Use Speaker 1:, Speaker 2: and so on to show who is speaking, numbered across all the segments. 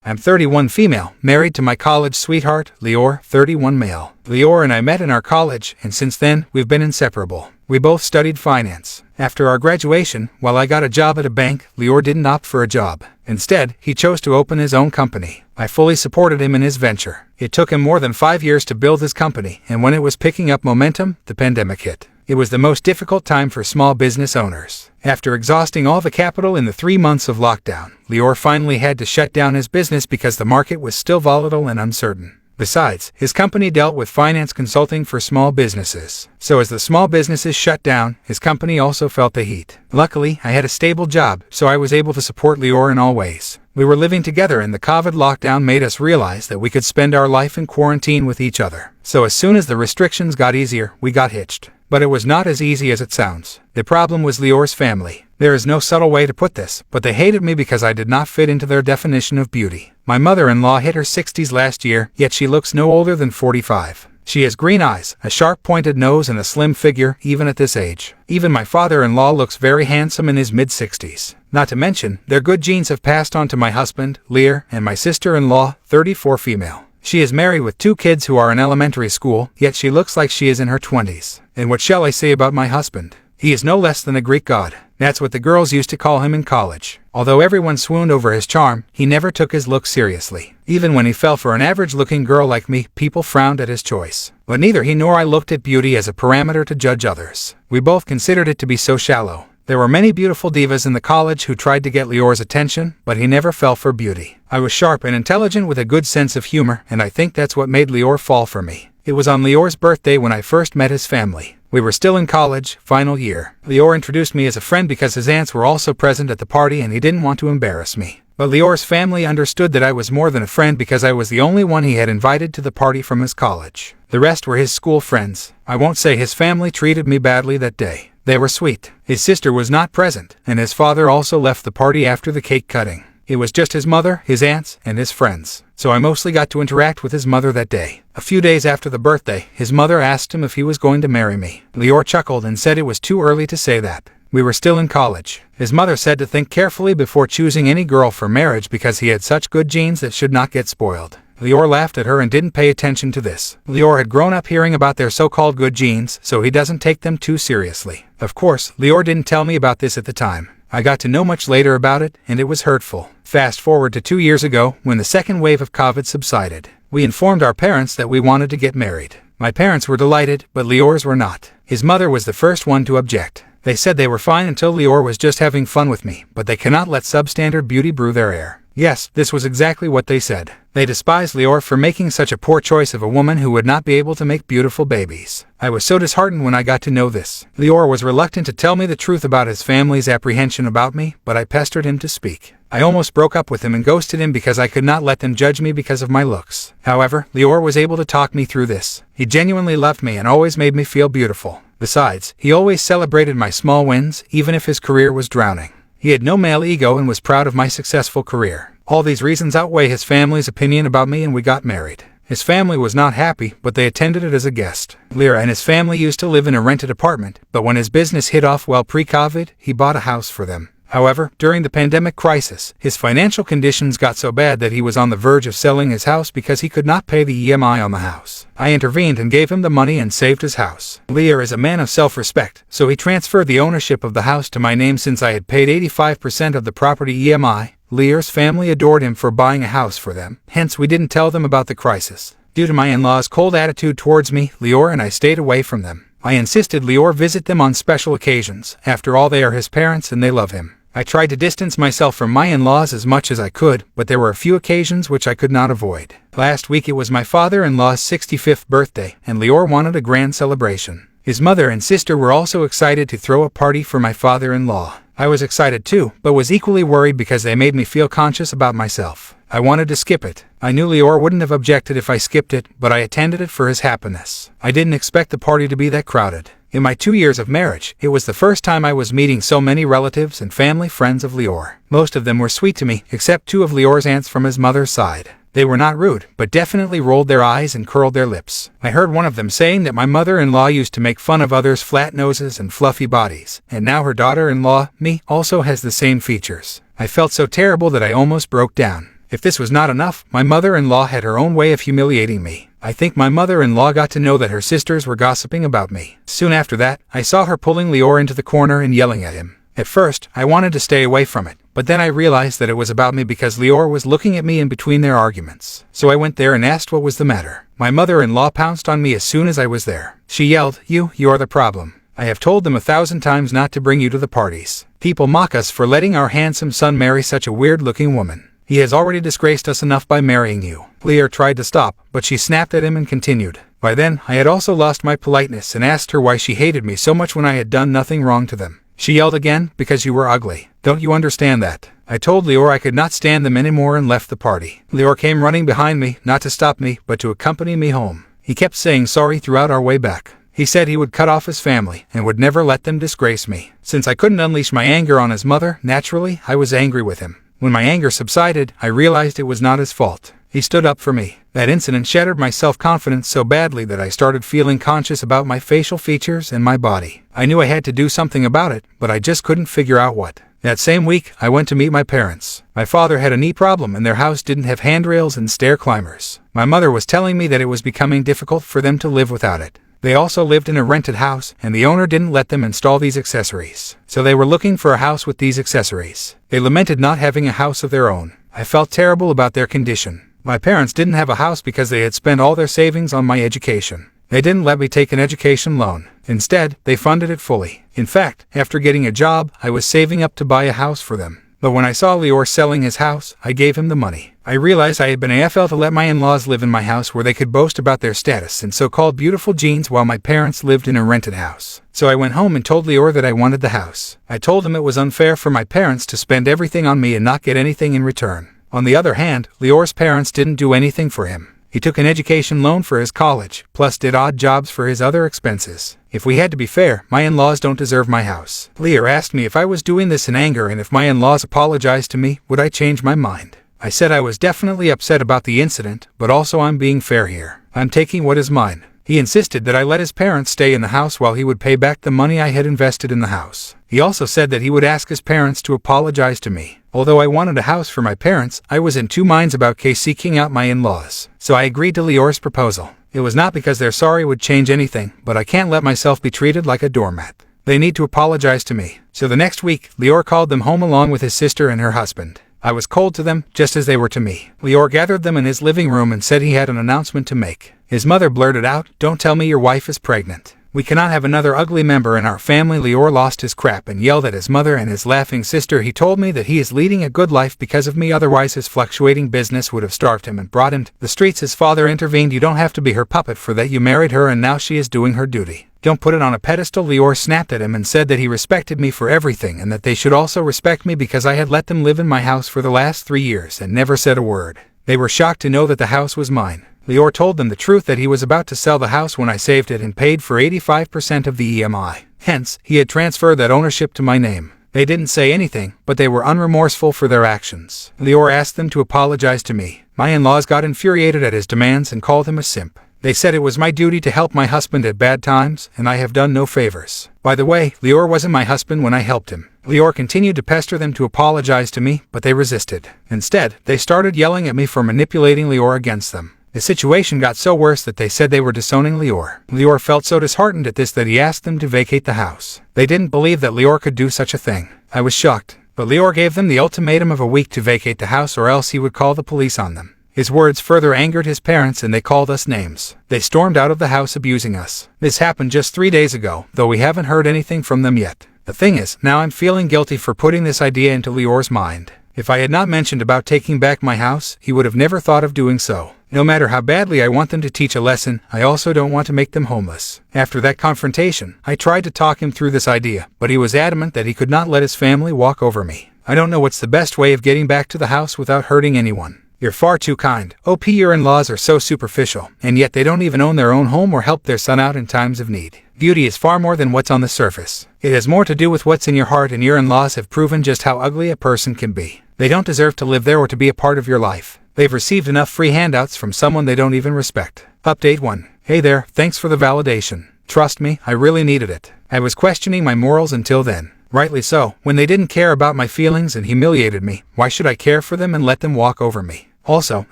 Speaker 1: I'm 31 female, married to my college sweetheart, Lior, 31 male. Lior and I met in our college, and since then, we've been inseparable. We both studied finance. After our graduation, while I got a job at a bank, Lior didn't opt for a job. Instead, he chose to open his own company. I fully supported him in his venture. It took him more than 5 years to build his company, and when it was picking up momentum, the pandemic hit. It was the most difficult time for small business owners. After exhausting all the capital in the 3 months of lockdown, Lior finally had to shut down his business because the market was still volatile and uncertain. Besides, his company dealt with finance consulting for small businesses. So as the small businesses shut down, his company also felt the heat. Luckily, I had a stable job, so I was able to support Lior in all ways. We were living together and the COVID lockdown made us realize that we could spend our life in quarantine with each other. So as soon as the restrictions got easier, we got hitched. But it was not as easy as it sounds. The problem was Lior's family. There is no subtle way to put this, but they hated me because I did not fit into their definition of beauty. My mother-in-law hit her 60s last year, yet she looks no older than 45. She has green eyes, a sharp pointed nose and a slim figure, even at this age. Even my father-in-law looks very handsome in his mid-60s. Not to mention, their good genes have passed on to my husband, Lior, and my sister-in-law, 34 female. She is married with 2 kids who are in elementary school, yet she looks like she is in her 20s. And what shall I say about my husband? He is no less than a Greek god. That's what the girls used to call him in college. Although everyone swooned over his charm, he never took his looks seriously. Even when he fell for an average-looking girl like me, people frowned at his choice. But neither he nor I looked at beauty as a parameter to judge others. We both considered it to be so shallow. There were many beautiful divas in the college who tried to get Lior's attention, but he never fell for beauty. I was sharp and intelligent with a good sense of humor, and I think that's what made Lior fall for me. It was on Lior's birthday when I first met his family. We were still in college, final year. Lior introduced me as a friend because his aunts were also present at the party and he didn't want to embarrass me. But Lior's family understood that I was more than a friend because I was the only one he had invited to the party from his college. The rest were his school friends. I won't say his family treated me badly that day. They were sweet. His sister was not present, and his father also left the party after the cake cutting. It was just his mother, his aunts, and his friends. So I mostly got to interact with his mother that day. A few days after the birthday, his mother asked him if he was going to marry me. Lior chuckled and said it was too early to say that. We were still in college. His mother said to think carefully before choosing any girl for marriage because he had such good genes that should not get spoiled. Lior laughed at her and didn't pay attention to this. Lior had grown up hearing about their so-called good genes, so he doesn't take them too seriously. Of course, Lior didn't tell me about this at the time. I got to know much later about it, and it was hurtful. Fast forward to 2 years ago, when the second wave of COVID subsided. We informed our parents that we wanted to get married. My parents were delighted, but Lior's were not. His mother was the first one to object. They said they were fine until Lior was just having fun with me, but they cannot let substandard beauty brew their air. Yes, this was exactly what they said. They despised Lior for making such a poor choice of a woman who would not be able to make beautiful babies. I was so disheartened when I got to know this. Lior was reluctant to tell me the truth about his family's apprehension about me, but I pestered him to speak. I almost broke up with him and ghosted him because I could not let them judge me because of my looks. However, Lior was able to talk me through this. He genuinely loved me and always made me feel beautiful. Besides, he always celebrated my small wins, even if his career was drowning. He had no male ego and was proud of my successful career. All these reasons outweigh his family's opinion about me and we got married. His family was not happy, but they attended it as a guest. Lior and his family used to live in a rented apartment, but when his business hit off well pre-COVID, he bought a house for them. However, during the pandemic crisis, his financial conditions got so bad that he was on the verge of selling his house because he could not pay the EMI on the house. I intervened and gave him the money and saved his house. Lior is a man of self-respect, so he transferred the ownership of the house to my name since I had paid 85% of the property EMI. Lior's family adored him for buying a house for them, hence we didn't tell them about the crisis. Due to my in-laws' cold attitude towards me, Lior and I stayed away from them. I insisted Lior visit them on special occasions. After all, they are his parents and they love him. I tried to distance myself from my in-laws as much as I could, but there were a few occasions which I could not avoid. Last week it was my father-in-law's 65th birthday, and Lior wanted a grand celebration. His mother and sister were also excited to throw a party for my father-in-law. I was excited too, but was equally worried because they made me feel conscious about myself. I wanted to skip it. I knew Lior wouldn't have objected if I skipped it, but I attended it for his happiness. I didn't expect the party to be that crowded. In my 2 years of marriage, it was the first time I was meeting so many relatives and family friends of Lior. Most of them were sweet to me, except 2 of Lior's aunts from his mother's side. They were not rude, but definitely rolled their eyes and curled their lips. I heard one of them saying that my mother-in-law used to make fun of others' flat noses and fluffy bodies, and now her daughter-in-law, me, also has the same features. I felt so terrible that I almost broke down. If this was not enough, my mother-in-law had her own way of humiliating me. I think my mother-in-law got to know that her sisters were gossiping about me. Soon after that, I saw her pulling Lior into the corner and yelling at him. At first, I wanted to stay away from it, but then I realized that it was about me because Lior was looking at me in between their arguments. So I went there and asked what was the matter. My mother-in-law pounced on me as soon as I was there. She yelled, You're the problem. I have told them 1,000 times not to bring you to the parties. People mock us for letting our handsome son marry such a weird-looking woman. He has already disgraced us enough by marrying you. Lior tried to stop, but she snapped at him and continued. By then, I had also lost my politeness and asked her why she hated me so much when I had done nothing wrong to them. She yelled again, because you were ugly. Don't you understand that? I told Lior I could not stand them anymore and left the party. Lior came running behind me, not to stop me, but to accompany me home. He kept saying sorry throughout our way back. He said he would cut off his family and would never let them disgrace me. Since I couldn't unleash my anger on his mother, naturally, I was angry with him. When my anger subsided, I realized it was not his fault. He stood up for me. That incident shattered my self-confidence so badly that I started feeling conscious about my facial features and my body. I knew I had to do something about it, but I just couldn't figure out what. That same week, I went to meet my parents. My father had a knee problem and their house didn't have handrails and stair climbers. My mother was telling me that it was becoming difficult for them to live without it. They also lived in a rented house, and the owner didn't let them install these accessories. So they were looking for a house with these accessories. They lamented not having a house of their own. I felt terrible about their condition. My parents didn't have a house because they had spent all their savings on my education. They didn't let me take an education loan. Instead, they funded it fully. In fact, after getting a job, I was saving up to buy a house for them. But when I saw Lior selling his house, I gave him the money. I realized I had been AFL to let my in-laws live in my house where they could boast about their status and so-called beautiful genes while my parents lived in a rented house. So I went home and told Lior that I wanted the house. I told him it was unfair for my parents to spend everything on me and not get anything in return. On the other hand, Lior's parents didn't do anything for him. He took an education loan for his college, plus did odd jobs for his other expenses. If we had to be fair, my in-laws don't deserve my house. Lior asked me if I was doing this in anger and if my in-laws apologized to me, would I change my mind? I said I was definitely upset about the incident, but also I'm being fair here. I'm taking what is mine. He insisted that I let his parents stay in the house while he would pay back the money I had invested in the house. He also said that he would ask his parents to apologize to me. Although I wanted a house for my parents, I was in two minds about seeking out my in-laws. So I agreed to Lior's proposal. It was not because their sorry would change anything, but I can't let myself be treated like a doormat. They need to apologize to me. So the next week, Lior called them home along with his sister and her husband. I was cold to them, just as they were to me. Lior gathered them in his living room and said he had an announcement to make. His mother blurted out, "Don't tell me your wife is pregnant. We cannot have another ugly member in our family." Lior lost his crap and yelled at his mother and his laughing sister. He told me that he is leading a good life because of me, otherwise his fluctuating business would have starved him and brought him to the streets. His father intervened. "You don't have to be her puppet for that. You married her and now she is doing her duty. Don't put it on a pedestal." Lior snapped at him and said that he respected me for everything and that they should also respect me because I had let them live in my house for the last 3 years and never said a word. They were shocked to know that the house was mine. Lior told them the truth, that he was about to sell the house when I saved it and paid for 85% of the EMI. Hence, he had transferred that ownership to my name. They didn't say anything, but they were unremorseful for their actions. Lior asked them to apologize to me. My in-laws got infuriated at his demands and called him a simp. They said it was my duty to help my husband at bad times, and I have done no favors. By the way, Lior wasn't my husband when I helped him. Lior continued to pester them to apologize to me, but they resisted. Instead, they started yelling at me for manipulating Lior against them. The situation got so worse that they said they were disowning Lior. Lior felt so disheartened at this that he asked them to vacate the house. They didn't believe that Lior could do such a thing. I was shocked, but Lior gave them the ultimatum of a week to vacate the house or else he would call the police on them. His words further angered his parents and they called us names. They stormed out of the house abusing us. This happened just 3 days ago, though we haven't heard anything from them yet. The thing is, now I'm feeling guilty for putting this idea into Lior's mind. If I had not mentioned about taking back my house, he would have never thought of doing so. No matter how badly I want them to teach a lesson, I also don't want to make them homeless. After that confrontation, I tried to talk him through this idea, but he was adamant that he could not let his family walk over me. I don't know what's the best way of getting back to the house without hurting anyone. You're far too kind. OP, your in-laws are so superficial, and yet they don't even own their own home or help their son out in times of need. Beauty is far more than what's on the surface. It has more to do with what's in your heart, and your in-laws have proven just how ugly a person can be. They don't deserve to live there or to be a part of your life. They've received enough free handouts from someone they don't even respect. Update 1. Hey there, thanks for the validation. Trust me, I really needed it. I was questioning my morals until then. Rightly so. When they didn't care about my feelings and humiliated me, why should I care for them and let them walk over me? Also,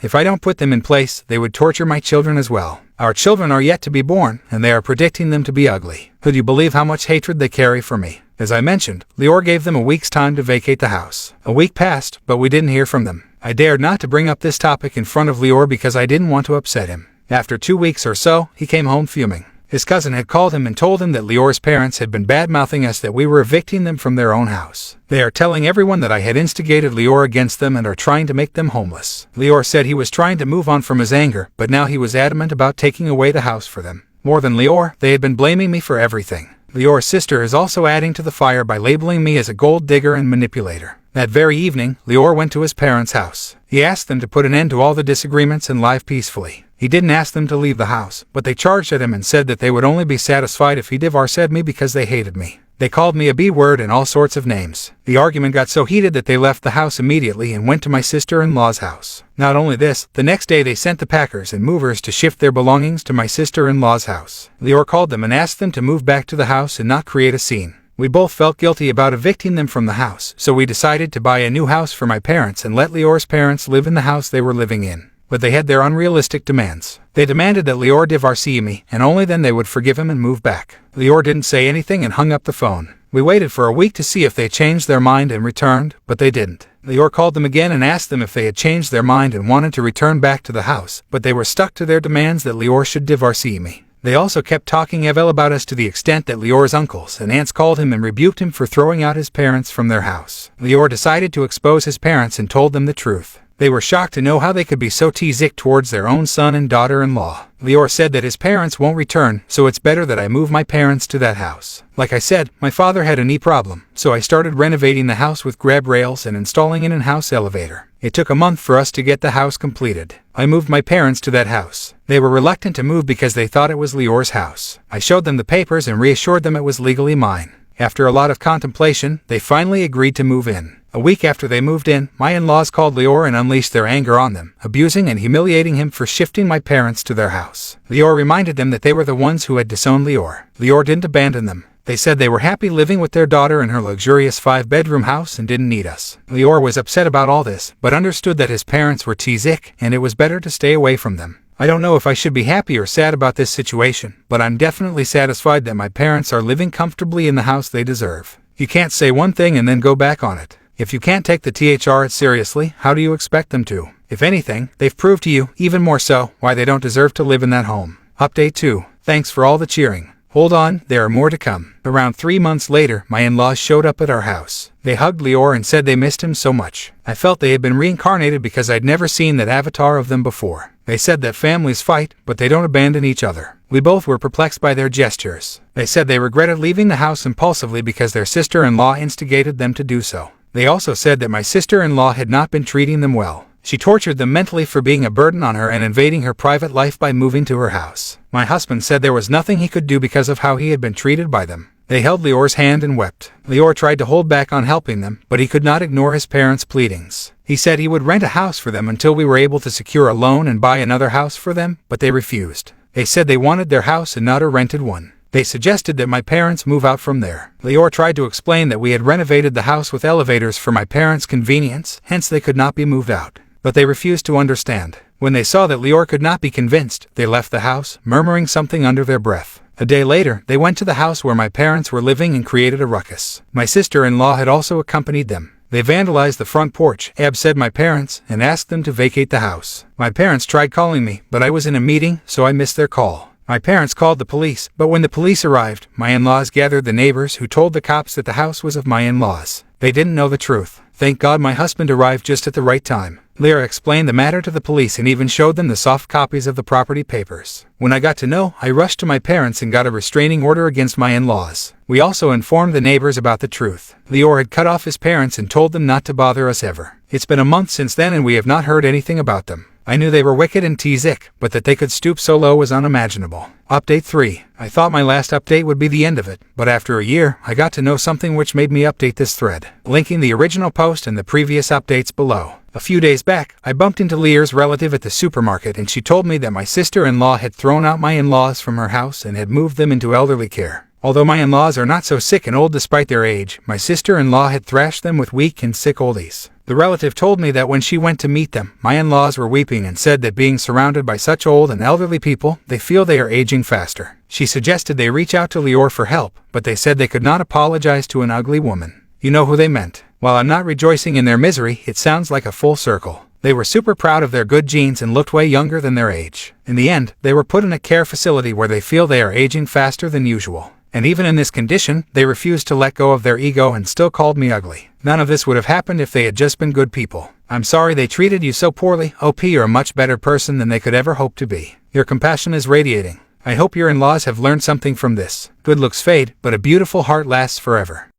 Speaker 1: if I don't put them in place, they would torture my children as well. Our children are yet to be born, and they are predicting them to be ugly. Could you believe how much hatred they carry for me? As I mentioned, Lior gave them a week's time to vacate the house. A week passed, but we didn't hear from them. I dared not to bring up this topic in front of Lior because I didn't want to upset him. After 2 weeks or so, he came home fuming. His cousin had called him and told him that Lior's parents had been bad-mouthing us, that we were evicting them from their own house. They are telling everyone that I had instigated Lior against them and are trying to make them homeless. Lior said he was trying to move on from his anger, but now he was adamant about taking away the house for them. More than Lior, they had been blaming me for everything. Lior's sister is also adding to the fire by labeling me as a gold digger and manipulator. That very evening, Lior went to his parents' house. He asked them to put an end to all the disagreements and live peacefully. He didn't ask them to leave the house, but they charged at him and said that they would only be satisfied if he divorced me because they hated me. They called me a B-word and all sorts of names. The argument got so heated that they left the house immediately and went to my sister-in-law's house. Not only this, the next day they sent the packers and movers to shift their belongings to my sister-in-law's house. Lior called them and asked them to move back to the house and not create a scene. We both felt guilty about evicting them from the house, so we decided to buy a new house for my parents and let Lior's parents live in the house they were living in. But they had their unrealistic demands. They demanded that Lior divorce me, and only then they would forgive him and move back. Lior didn't say anything and hung up the phone. We waited for a week to see if they changed their mind and returned, but they didn't. Lior called them again and asked them if they had changed their mind and wanted to return back to the house, but they were stuck to their demands that Lior should divorce me. They also kept talking evil about us to the extent that Lior's uncles and aunts called him and rebuked him for throwing out his parents from their house. Lior decided to expose his parents and told them the truth. They were shocked to know how they could be so tzik towards their own son and daughter-in-law. Lior said that his parents won't return, so it's better that I move my parents to that house. Like I said, my father had a knee problem, so I started renovating the house with grab rails and installing an in-house elevator. It took a month for us to get the house completed. I moved my parents to that house. They were reluctant to move because they thought it was Lior's house. I showed them the papers and reassured them it was legally mine. After a lot of contemplation, they finally agreed to move in. A week after they moved in, my in-laws called Lior and unleashed their anger on them, abusing and humiliating him for shifting my parents to their house. Lior reminded them that they were the ones who had disowned Lior. Lior didn't abandon them. They said they were happy living with their daughter in her luxurious 5-bedroom house and didn't need us. Lior was upset about all this, but understood that his parents were tzik and it was better to stay away from them. I don't know if I should be happy or sad about this situation, but I'm definitely satisfied that my parents are living comfortably in the house they deserve. You can't say one thing and then go back on it. If you can't take the THR seriously, how do you expect them to? If anything, they've proved to you, even more so, why they don't deserve to live in that home. Update 2. Thanks for all the cheering. Hold on, there are more to come. Around 3 months later, my in-laws showed up at our house. They hugged Lior and said they missed him so much. I felt they had been reincarnated because I'd never seen that avatar of them before. They said that families fight, but they don't abandon each other. We both were perplexed by their gestures. They said they regretted leaving the house impulsively because their sister-in-law instigated them to do so. They also said that my sister-in-law had not been treating them well. She tortured them mentally for being a burden on her and invading her private life by moving to her house. My husband said there was nothing he could do because of how he had been treated by them. They held Lior's hand and wept. Lior tried to hold back on helping them, but he could not ignore his parents' pleadings. He said he would rent a house for them until we were able to secure a loan and buy another house for them, but they refused. They said they wanted their house and not a rented one. They suggested that my parents move out from there. Lior tried to explain that we had renovated the house with elevators for my parents' convenience, hence they could not be moved out. But they refused to understand. When they saw that Lior could not be convinced, they left the house, murmuring something under their breath. A day later, they went to the house where my parents were living and created a ruckus. My sister-in-law had also accompanied them. They vandalized the front porch, said my parents, and asked them to vacate the house. My parents tried calling me, but I was in a meeting, so I missed their call. My parents called the police, but when the police arrived, my in-laws gathered the neighbors who told the cops that the house was of my in-laws. They didn't know the truth. Thank God my husband arrived just at the right time. Lior explained the matter to the police and even showed them the soft copies of the property papers. When I got to know, I rushed to my parents and got a restraining order against my in-laws. We also informed the neighbors about the truth. Lior had cut off his parents and told them not to bother us ever. It's been a month since then and we have not heard anything about them. I knew they were wicked and tzik, but that they could stoop so low was unimaginable. Update 3. I thought my last update would be the end of it, but after a year, I got to know something which made me update this thread. Linking the original post and the previous updates below. A few days back, I bumped into Lior's relative at the supermarket and she told me that my sister-in-law had thrown out my in-laws from her house and had moved them into elderly care. Although my in-laws are not so sick and old despite their age, my sister-in-law had thrashed them with weak and sick oldies. The relative told me that when she went to meet them, my in-laws were weeping and said that being surrounded by such old and elderly people, they feel they are aging faster. She suggested they reach out to Lior for help, but they said they could not apologize to an ugly woman. You know who they meant. While I'm not rejoicing in their misery, it sounds like a full circle. They were super proud of their good genes and looked way younger than their age. In the end, they were put in a care facility where they feel they are aging faster than usual. And even in this condition, they refused to let go of their ego and still called me ugly. None of this would have happened if they had just been good people. I'm sorry they treated you so poorly. OP, you're a much better person than they could ever hope to be. Your compassion is radiating. I hope your in-laws have learned something from this. Good looks fade, but a beautiful heart lasts forever.